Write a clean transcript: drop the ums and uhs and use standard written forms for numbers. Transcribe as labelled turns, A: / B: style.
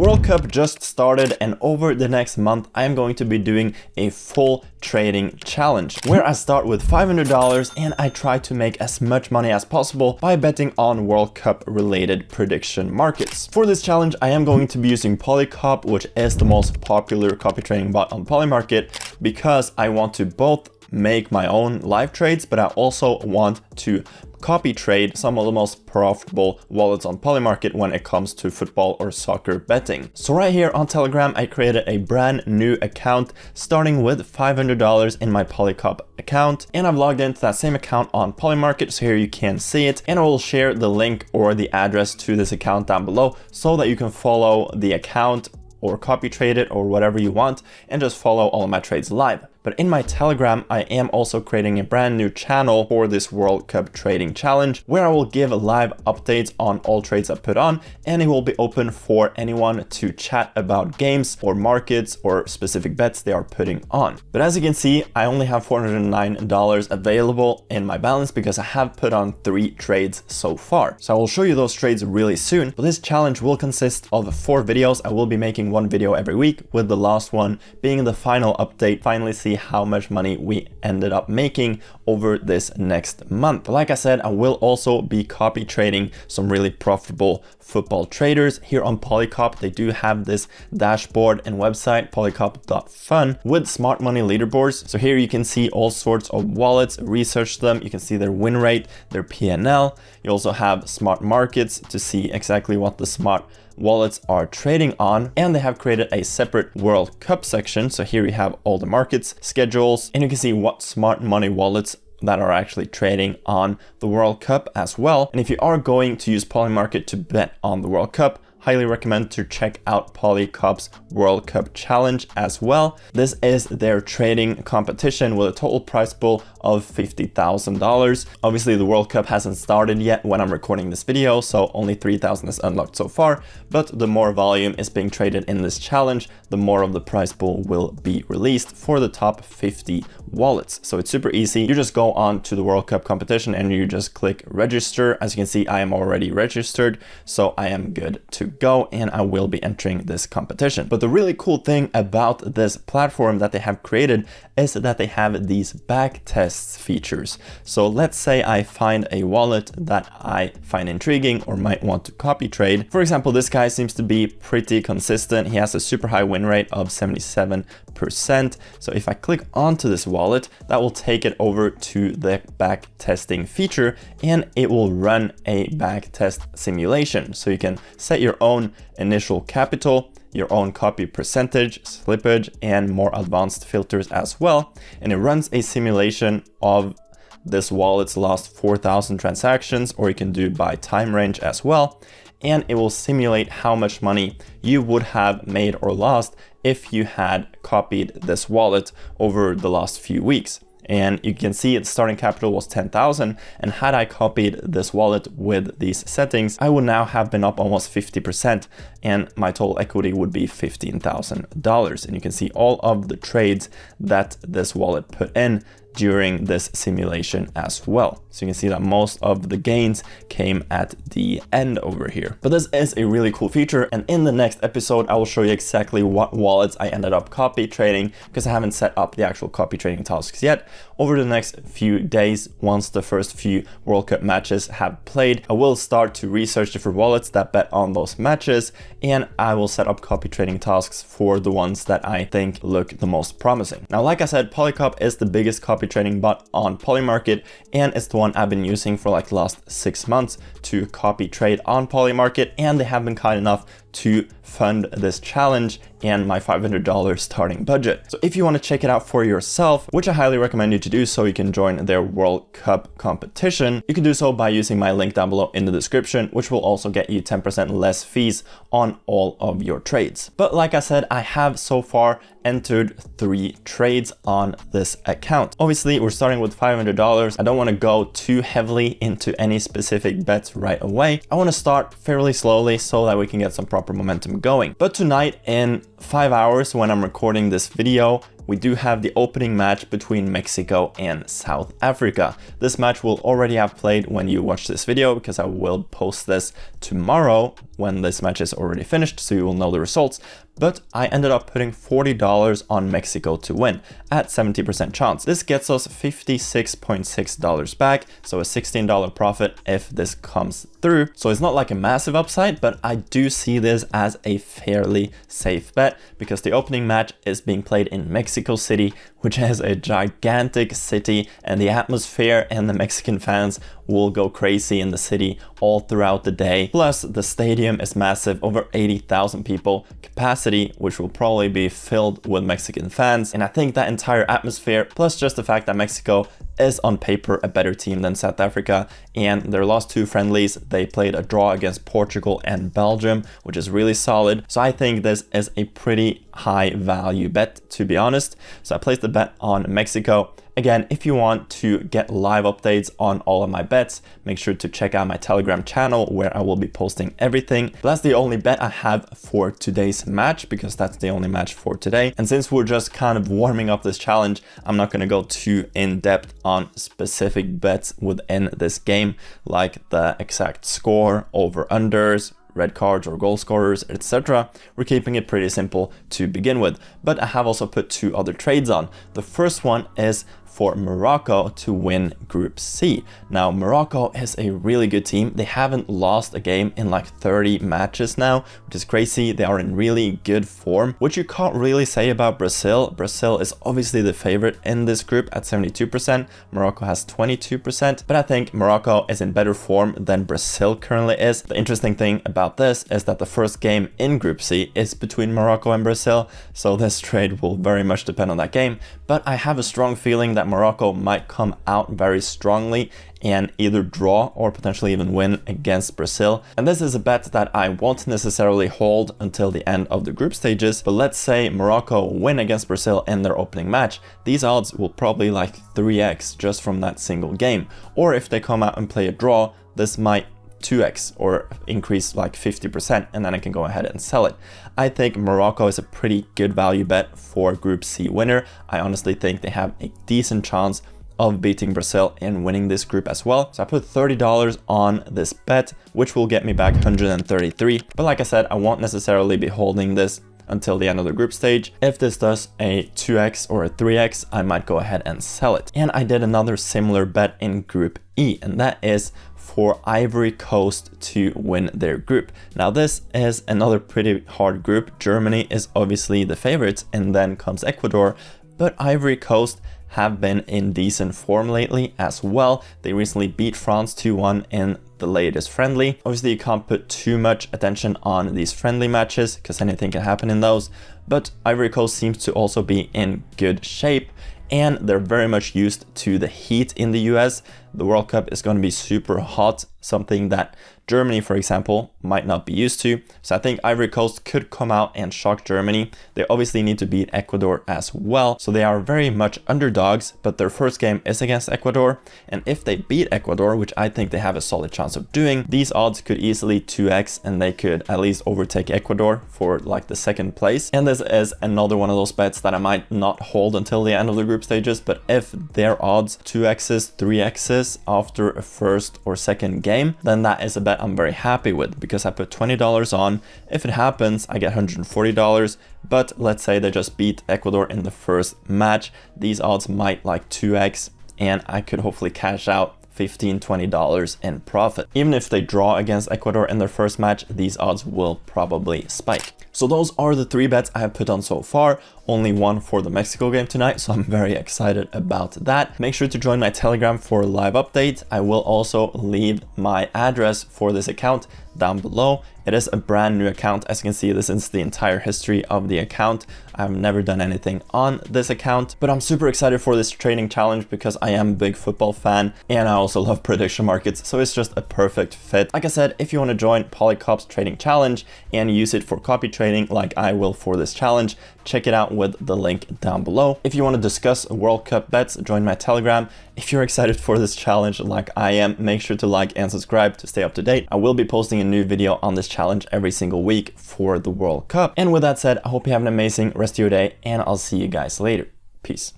A: World Cup just started, and over the next month I am going to be doing a full trading challenge where I start with $500 and I try to make as much money as possible by betting on World Cup related prediction markets. For this challenge I am going to be using PolyCop, which is the most popular copy trading bot on Polymarket, because I want to both make my own live trades, but I also want to copy trade some of the most profitable wallets on Polymarket when it comes to football or soccer betting. So right here on Telegram, I created a brand new account starting with $500 in my PolyCop account, and I've logged into that same account on Polymarket, so here you can see it, and I will share the link or the address to this account down below so that you can follow the account or copy trade it or whatever you want and just follow all of my trades live. But in my Telegram, I am also creating a brand new channel for this World Cup trading challenge where I will give live updates on all trades I put on, and it will be open for anyone to chat about games or markets or specific bets they are putting on. But as you can see, I only have $409 available in my balance because I have put on 3 trades so far. So I will show you those trades really soon. But this challenge will consist of 4 videos. I will be making 1 video every week, with the last one being the final update, finally see how much money we ended up making over this next month. But like I said, I will also be copy trading some really profitable football traders. Here on PolyCop, they do have this dashboard and website, polycop.fun, with smart money leaderboards. So here you can see all sorts of wallets, research them, you can see their win rate, their PNL. You also have smart markets to see exactly what the smart wallets are trading on, and they have created a separate World Cup section. So here you have all the markets, schedules, and you can see what smart money wallets that are actually trading on the World Cup as well. And if you are going to use Polymarket to bet on the World Cup, highly recommend to check out PolyCop's World Cup challenge as well. This is their trading competition with a total prize pool of $50,000. Obviously the World Cup hasn't started yet when I'm recording this video, so only 3,000 is unlocked so far, but the more volume is being traded in this challenge, the more of the prize pool will be released for the top 50 wallets. So it's super easy. You just go on to the World Cup competition and you just click register. As you can see, I am already registered, so I am good to go, and I will be entering this competition. But the really cool thing about this platform that they have created is that they have these back tests features. So let's say I find a wallet that I find intriguing or might want to copy trade. For example, this guy seems to be pretty consistent. He has a super high win rate of 77%. So if I click onto this wallet, that will take it over to the back testing feature, and it will run a back test simulation. So you can set your own initial capital, your own copy percentage, slippage, and more advanced filters as well. And it runs a simulation of this wallet's last 4,000 transactions, or you can do by time range as well. And it will simulate how much money you would have made or lost if you had copied this wallet over the last few weeks. And you can see its starting capital was 10,000, and had I copied this wallet with these settings, I would now have been up almost 50%, and my total equity would be $15,000. And you can see all of the trades that this wallet put in during this simulation as well. So you can see that most of the gains came at the end over here. But this is a really cool feature, and in the next episode I will show you exactly what wallets I ended up copy trading, because I haven't set up the actual copy trading tasks yet. Over the next few days, once the first few World Cup matches have played, I will start to research different wallets that bet on those matches, and I will set up copy trading tasks for the ones that I think look the most promising. Now, like I said, PolyCop is the biggest copy trading bot on Polymarket, and it's the one I've been using for like the last 6 months to copy trade on Polymarket, and they have been kind enough to fund this challenge and my $500 starting budget. So if you want to check it out for yourself, which I highly recommend you to do so you can join their World Cup competition, you can do so by using my link down below in the description, which will also get you 10% less fees on all of your trades. But like I said, I have so far entered 3 trades on this account. Obviously, we're starting with $500. I don't want to go too heavily into any specific bets right away. I want to start fairly slowly so that we can get some proper momentum going. But tonight, in 5 hours when I'm recording this video, we do have the opening match between Mexico and South Africa. This match will already have played when you watch this video, because I will post this tomorrow when this match is already finished, so you will know the results. But I ended up putting $40 on Mexico to win at 70% chance. This gets us $56.6 back, so a $16 profit if this comes through. So it's not like a massive upside, but I do see this as a fairly safe bet because the opening match is being played in Mexico City, which is a gigantic city, and the atmosphere and the Mexican fans will go crazy in the city all throughout the day. Plus, the stadium is massive, over 80,000 people capacity, which will probably be filled with Mexican fans. And I think that entire atmosphere, plus just the fact that Mexico is on paper a better team than South Africa, and their last 2 friendlies, they played a draw against Portugal and Belgium, which is really solid. So I think this is a pretty high value bet, to be honest. So I placed the bet on Mexico. Again, if you want to get live updates on all of my bets, make sure to check out my Telegram channel where I will be posting everything. But that's the only bet I have for today's match, because that's the only match for today. And since we're just kind of warming up this challenge, I'm not going to go too in depth on specific bets within this game, like the exact score, over-unders, red cards or goal scorers, etc. We're keeping it pretty simple to begin with, but I have also put 2 other trades on. The first one is for Morocco to win Group C. Now, Morocco is a really good team. They haven't lost a game in like 30 matches now, which is crazy. They are in really good form, which you can't really say about Brazil. Brazil is obviously the favorite in this group at 72%. Morocco has 22%, but I think Morocco is in better form than Brazil currently is. The interesting thing about this is that the first game in Group C is between Morocco and Brazil, so this trade will very much depend on that game. But I have a strong feeling that Morocco might come out very strongly and either draw or potentially even win against Brazil. And this is a bet that I won't necessarily hold until the end of the group stages. But let's say Morocco win against Brazil in their opening match. These odds will probably like 3x just from that single game. Or if they come out and play a draw, this might 2x or increase like 50%, and then I can go ahead and sell it. I think Morocco is a pretty good value bet for Group C winner. I honestly think they have a decent chance of beating Brazil and winning this group as well. So I put $30 on this bet, which will get me back 133. But like I said, I won't necessarily be holding this until the end of the group stage. If this does a 2x or a 3x, I might go ahead and sell it. And I did another similar bet in Group E, and that is for Ivory Coast to win their group. Now this is another pretty hard group. Germany is obviously the favorites, and then comes Ecuador, but Ivory Coast have been in decent form lately as well. They recently beat France 2-1 in the latest friendly. Obviously you can't put too much attention on these friendly matches because anything can happen in those, but Ivory Coast seems to also be in good shape, and they're very much used to the heat in the US. The World Cup is going to be super hot, something that Germany, for example, might not be used to. So I think Ivory Coast could come out and shock Germany. They obviously need to beat Ecuador as well. So they are very much underdogs, but their first game is against Ecuador. And if they beat Ecuador, which I think they have a solid chance of doing, these odds could easily 2x, and they could at least overtake Ecuador for like the second place. And this is another one of those bets that I might not hold until the end of the group stages. But if their odds 2x's, 3x's after a first or second game, then that is a bet I'm very happy with, because I put $20 on. If it happens, I get $140, but let's say they just beat Ecuador in the first match, these odds might like 2x, and I could hopefully cash out $15-20 in profit. Even if they draw against Ecuador in their first match, these odds will probably spike. So those are the 3 bets I have put on so far. Only one for the Mexico game tonight, so I'm very excited about that. Make sure to join my Telegram for live updates. I will also leave my address for this account down below. It is a brand new account. As you can see, this is the entire history of the account. I've never done anything on this account, but I'm super excited for this trading challenge because I am a big football fan and I also love prediction markets, so it's just a perfect fit. Like I said, if you want to join PolyCop's trading challenge and use it for copy trading like I will for this challenge, check it out with the link down below. If you want to discuss World Cup bets, join my Telegram. If you're excited for this challenge like I am, make sure to like and subscribe to stay up to date. I will be posting a new video on this challenge every single week for the World Cup. And with that said, I hope you have an amazing rest of your day, and I'll see you guys later. Peace.